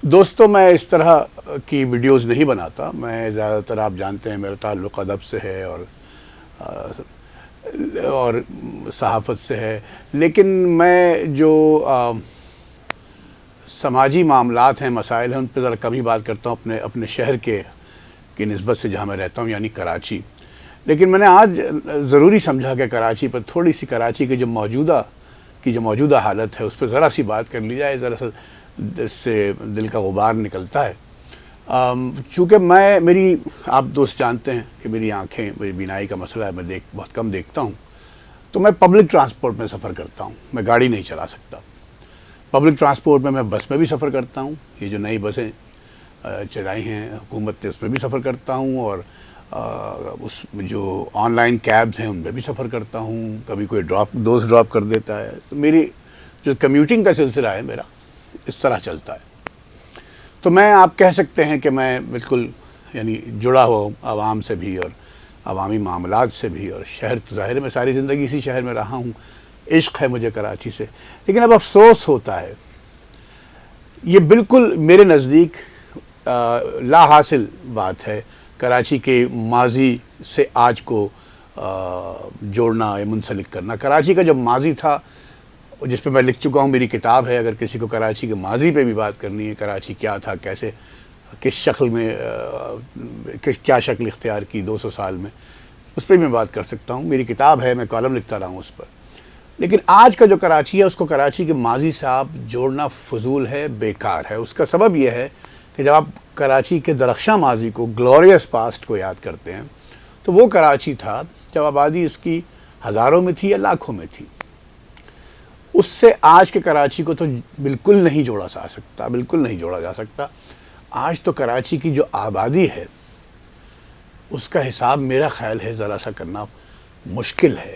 دوستوں میں اس طرح کی ویڈیوز نہیں بناتا. میں زیادہ تر آپ جانتے ہیں میرا تعلق ادب سے ہے اور صحافت سے ہے. لیکن میں جو سماجی معاملات ہیں، مسائل ہیں، ان پہ ذرا کم ہی بات کرتا ہوں اپنے شہر کی نسبت سے جہاں میں رہتا ہوں، یعنی کراچی. لیکن میں نے آج ضروری سمجھا کہ کراچی پر تھوڑی سی کراچی کی جو موجودہ حالت ہے اس پہ ذرا سی بات کر لی جائے. ذرا سا اس سے دل کا غبار نکلتا ہے. چونکہ میری آپ دوست جانتے ہیں کہ میری آنکھیں، میری بینائی کا مسئلہ ہے، میں بہت کم دیکھتا ہوں. تو میں پبلک ٹرانسپورٹ میں سفر کرتا ہوں. میں گاڑی نہیں چلا سکتا. پبلک ٹرانسپورٹ میں بس میں بھی سفر کرتا ہوں. یہ جو نئی بسیں چلائی ہیں حکومت نے، اس میں بھی سفر کرتا ہوں. اور اس جو آن لائن کیبز ہیں ان میں بھی سفر کرتا ہوں. کبھی کوئی دوست ڈراپ کر دیتا ہے. تو میری جو کمیوٹنگ کا سلسلہ ہے میرا اس طرح چلتا ہے. تو میں آپ کہہ سکتے ہیں کہ میں بالکل یعنی جڑا ہوا ہوں عوام سے بھی اور عوامی معاملات سے بھی. اور شہر تو ظاہر ہے میں ساری زندگی اسی شہر میں رہا ہوں. عشق ہے مجھے کراچی سے. لیکن اب افسوس ہوتا ہے، یہ بالکل میرے نزدیک لا حاصل بات ہے کراچی کے ماضی سے آج کو جوڑنا یا منسلک کرنا. کراچی کا جو ماضی تھا جس پہ میں لکھ چکا ہوں، میری کتاب ہے. اگر کسی کو کراچی کے ماضی پہ بھی بات کرنی ہے، کراچی کیا تھا، کیسے، کس شکل میں، کیا شکل اختیار کی 200 سال میں، اس پہ بھی میں بات کر سکتا ہوں. میری کتاب ہے، میں کالم لکھتا رہا ہوں اس پر. لیکن آج کا جو کراچی ہے اس کو کراچی کے ماضی سے آپ جوڑنا فضول ہے، بیکار ہے. اس کا سبب یہ ہے کہ جب آپ کراچی کے درخشاں ماضی کو، گلوریس پاسٹ کو یاد کرتے ہیں، تو وہ کراچی تھا جب آبادی اس کی ہزاروں میں تھی یا لاکھوں میں تھی. اس سے آج کے کراچی کو تو بالکل نہیں جوڑا جا سکتا. آج تو کراچی کی جو آبادی ہے اس کا حساب میرا خیال ہے ذرا سا کرنا مشکل ہے.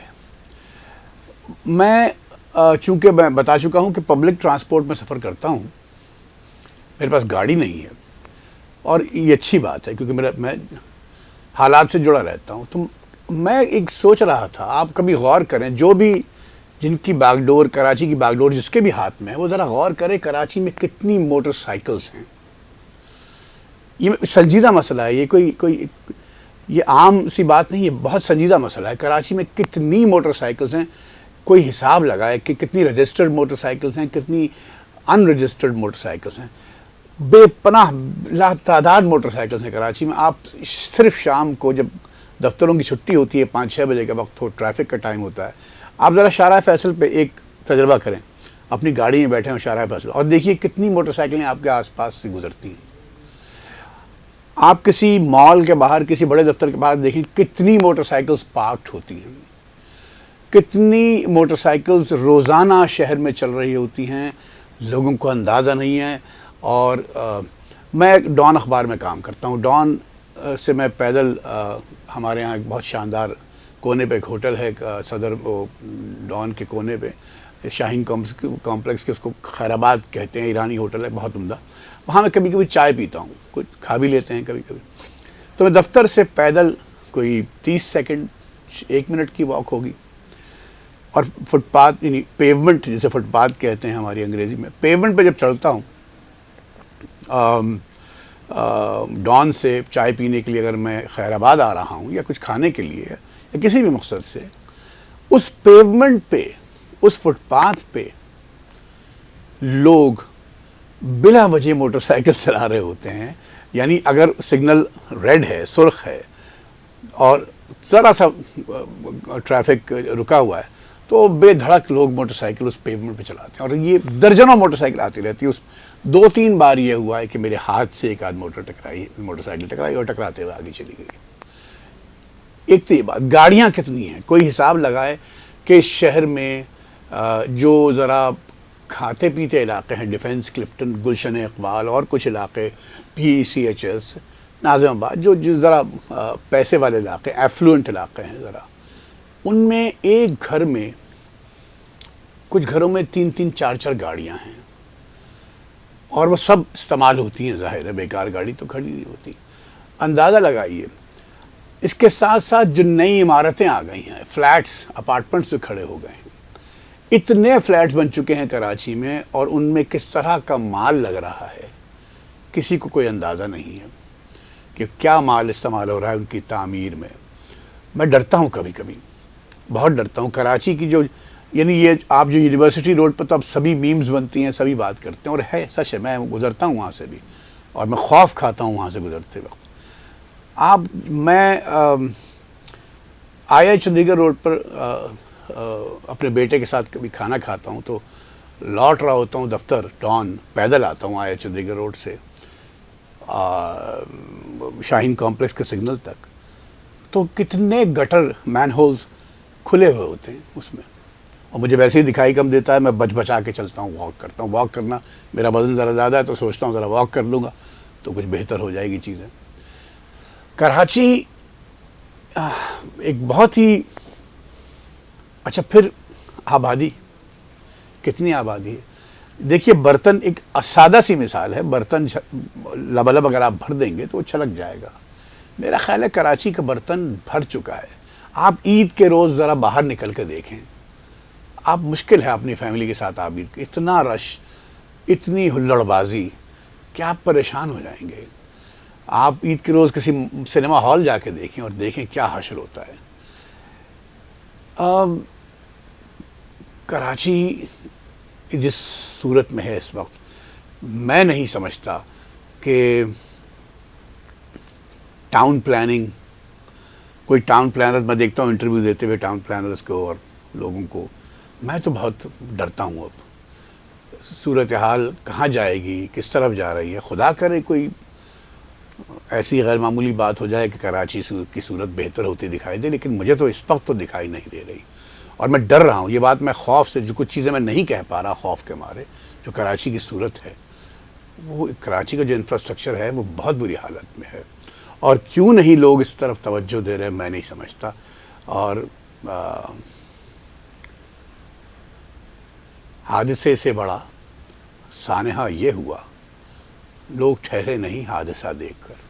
میں چونکہ میں بتا چکا ہوں کہ پبلک ٹرانسپورٹ میں سفر کرتا ہوں، میرے پاس گاڑی نہیں ہے. اور یہ اچھی بات ہے کیونکہ میں حالات سے جڑا رہتا ہوں. تو میں ایک سوچ رہا تھا، آپ کبھی غور کریں، جن کی باغ ڈور، کراچی کی باغ ڈور جس کے بھی ہاتھ میں ہے، وہ ذرا غور کرے کراچی میں کتنی موٹر سائیکلز ہیں. یہ سنجیدہ مسئلہ ہے. یہ عام سی بات نہیں ہے، بہت سنجیدہ مسئلہ ہے. کراچی میں کتنی موٹر سائیکلز ہیں، کوئی حساب لگائے کہ کتنی رجسٹرڈ موٹر سائیکلز ہیں، کتنی ان رجسٹرڈ موٹر سائیکلز ہیں. بے پناہ لا تعداد موٹر سائیکلز ہیں کراچی میں. آپ صرف شام کو جب دفتروں کی چھٹی ہوتی ہے 5-6 بجے کا وقت ہو، ٹریفک کا ٹائم ہوتا ہے، آپ ذرا شارع فیصل پہ ایک تجربہ کریں. اپنی گاڑی میں بیٹھے ہوں شارع فیصل اور دیکھیے کتنی موٹر سائیکلیں آپ کے آس پاس سے گزرتی ہیں. آپ کسی مال کے باہر، کسی بڑے دفتر کے باہر دیکھیں کتنی موٹر سائیکلز پارکڈ ہوتی ہیں. کتنی موٹر سائیکلز روزانہ شہر میں چل رہی ہوتی ہیں، لوگوں کو اندازہ نہیں ہے. اور میں ڈان اخبار میں کام کرتا ہوں. ڈان سے میں پیدل، ہمارے ہاں ایک بہت شاندار کونے پہ ایک ہوٹل ہے صدر ڈان کے کونے پہ، شاہین کمپلیکس کے، اس کو خیر آباد کہتے ہیں، ایرانی ہوٹل ہے بہت عمدہ. وہاں میں کبھی کبھی چائے پیتا ہوں، کچھ کھا بھی لیتے ہیں کبھی کبھی. تو میں دفتر سے پیدل کوئی 30 سیکنڈ 1 منٹ کی واک ہوگی. اور فٹ پاتھ یعنی پیومنٹ جسے فٹ پاتھ کہتے ہیں ہماری انگریزی میں، پیومنٹ پہ جب چلتا ہوں ڈان سے چائے پینے کے لیے، اگر میں خیر آباد آ رہا ہوں یا کچھ کھانے کے لیے یا کسی بھی مقصد سے، اس پیومنٹ پہ، اس فٹ پاتھ پہ لوگ بلا وجہ موٹر سائیکل چلا رہے ہوتے ہیں. یعنی اگر سگنل ریڈ ہے، سرخ ہے، اور ذرا سا ٹریفک رکا ہوا ہے، تو بے دھڑک لوگ موٹر سائیکل اس پیومنٹ پہ چلاتے ہیں. اور یہ درجنوں موٹر سائیکل آتی رہتی ہے. 2-3 بار یہ ہوا ہے کہ میرے ہاتھ سے ایک آدھ موٹر سائیکل ٹکرائی اور ٹکراتے ہوئے آگے چلی گئی. ایک تو یہ بات، گاڑیاں کتنی ہیں، کوئی حساب لگائے کہ شہر میں جو ذرا کھاتے پیتے علاقے ہیں، ڈیفنس، کلفٹن، گلشن اقبال اور کچھ علاقے، PCHS، ناظم آباد، جو ذرا پیسے والے علاقے، ایفلوئنٹ علاقے ہیں، ذرا ان میں ایک گھر میں، کچھ گھروں میں 3-3 4-4 گاڑیاں ہیں. اور وہ سب استعمال ہوتی ہیں. ظاہر ہے بیکار گاڑی تو کھڑی نہیں ہوتی. اندازہ لگائیے. اس کے ساتھ ساتھ جو نئی عمارتیں آ گئی ہیں، فلیٹس، اپارٹمنٹس جو کھڑے ہو گئے ہیں، اتنے فلیٹس بن چکے ہیں کراچی میں، اور ان میں کس طرح کا مال لگ رہا ہے. کسی کو کوئی اندازہ نہیں ہے کہ کیا مال استعمال ہو رہا ہے ان کی تعمیر میں. میں ڈرتا ہوں کبھی کبھی، بہت ڈرتا ہوں. کراچی کی جو یعنی یہ آپ جو یونیورسٹی روڈ پر تو اب سبھی میمز بنتی ہیں، سبھی بات کرتے ہیں، اور ہے سچ ہے. میں گزرتا ہوں وہاں سے بھی اور میں خوف کھاتا ہوں وہاں سے گزرتے وقت. میں آئی چندی گڑھ روڈ پر اپنے بیٹے کے ساتھ کبھی کھانا کھاتا ہوں تو لوٹ رہا ہوتا ہوں دفتر ڈان، پیدل آتا ہوں آئی چندی گڑھ روڈ سے شاہین کمپلیکس کے سگنل تک، تو کتنے گٹر مین ہولز کھلے ہوئے ہوتے ہیں اس میں، اور مجھے ویسے ہی دکھائی کم دیتا ہے. میں بچا کے چلتا ہوں، واک کرتا ہوں. واک کرنا میرا وزن ذرا زیادہ ہے تو سوچتا ہوں ذرا واک کر لوں گا تو کچھ بہتر ہو جائے گی چیزیں. کراچی ایک بہت ہی اچھا. پھر آبادی، کتنی آبادی ہے. دیکھیے برتن ایک سادہ سی مثال ہے، برتن لبالب اگر آپ بھر دیں گے تو وہ چھلک جائے گا. میرا خیال ہے کراچی کا برتن بھر چکا ہے. آپ عید کے روز ذرا باہر نکل کے دیکھیں، آپ مشکل ہے اپنی فیملی کے ساتھ آپ عید، اتنا رش، اتنی ہلڑ بازی کہ آپ پریشان ہو جائیں گے. آپ عید کے روز کسی سنیما ہال جا کے دیکھیں اور دیکھیں کیا حشر ہوتا ہے. کراچی جس صورت میں ہے اس وقت، میں نہیں سمجھتا کہ ٹاؤن پلاننگ، کوئی ٹاؤن پلانر، میں دیکھتا ہوں انٹرویو دیتے ہوئے ٹاؤن پلانرز کو اور لوگوں کو، میں تو بہت ڈرتا ہوں. اب صورتحال کہاں جائے گی، کس طرف جا رہی ہے. خدا کرے کوئی ایسی غیر معمولی بات ہو جائے کہ کراچی کی صورت بہتر ہوتی دکھائی دے، لیکن مجھے تو اس وقت تو دکھائی نہیں دے رہی. اور میں ڈر رہا ہوں، یہ بات میں خوف سے، جو کچھ چیزیں میں نہیں کہہ پا رہا خوف کے مارے، جو کراچی کی صورت ہے، وہ کراچی کا جو انفراسٹرکچر ہے وہ بہت بری حالت میں ہے. اور کیوں نہیں لوگ اس طرف توجہ دے رہے میں نہیں سمجھتا. اور حادثے سے بڑا سانحہ یہ ہوا، لوگ ٹھہرے نہیں حادثہ دیکھ کر.